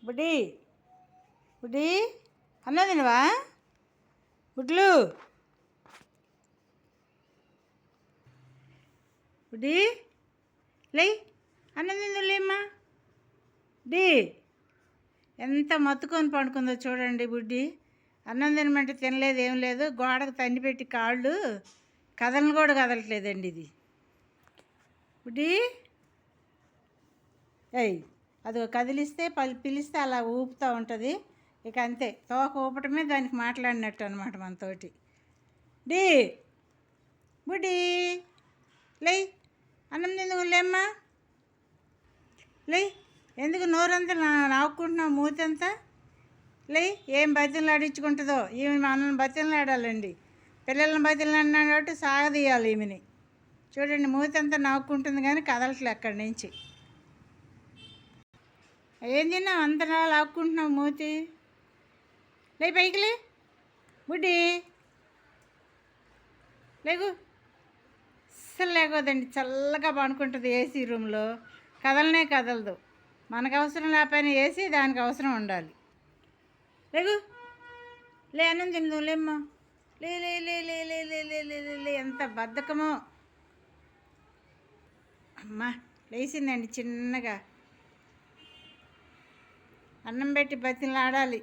బుడ్డి బుడ్డి అన్నం తినవా బుడ్లు? బుడ్డి లే, అన్నం తిందులేమ్మా. డి ఎంత మత్తుకొని పండుకుందో చూడండి బుడ్డి. అన్నం తినమంటే తినలేదు, ఏం లేదు. గోడకు తన్ని పెట్టి కాళ్ళు కదలను కూడా కదలట్లేదండి ఇది. బుడ్డి ఏయ్, అది కదిలిస్తే పిలిస్తే అలా ఊపుతూ ఉంటుంది. ఇక అంతే, తోక ఊపటమే దానికి మాట్లాడినట్టు అనమాట మనతోటి. డి బుడ్డి లే, అన్నం తిందుకు లేమ్మా. లే, ఎందుకు నోరంతా నావుకుంటున్నావు, మూతంతా? లే, ఏం బతిలాడించుకుంటుందో ఈమె. మనల్ని బతిలాడాలండి, పిల్లల్ని బతిలాడినా కాబట్టి సాగదీయాలి ఈమెని. చూడండి, మూతంతా నావుకుంటుంది కానీ కదలట్లే అక్కడి నుంచి. ఏం తిన్నావు అంతలా లాక్కుంటున్నావు మూతి? లే పైకి లే బుడ్డి, లేగు. అస్సలు లేకపోదండి, చల్లగా పడుకుంటుంది ఏసీ రూమ్లో. కదలనే కదలదు. మనకు అవసరం లేకపోయినా ఏసీ దానికి అవసరం ఉండాలి. లేగు, లే అన్నం తిందు లేమ్మా. లే లే లే లే లే లే లే లే లే లే, ఎంత బద్ధకమో. అమ్మా లేచిందండి చిన్నగా. అన్నం పెట్టి బతిలాడాలి.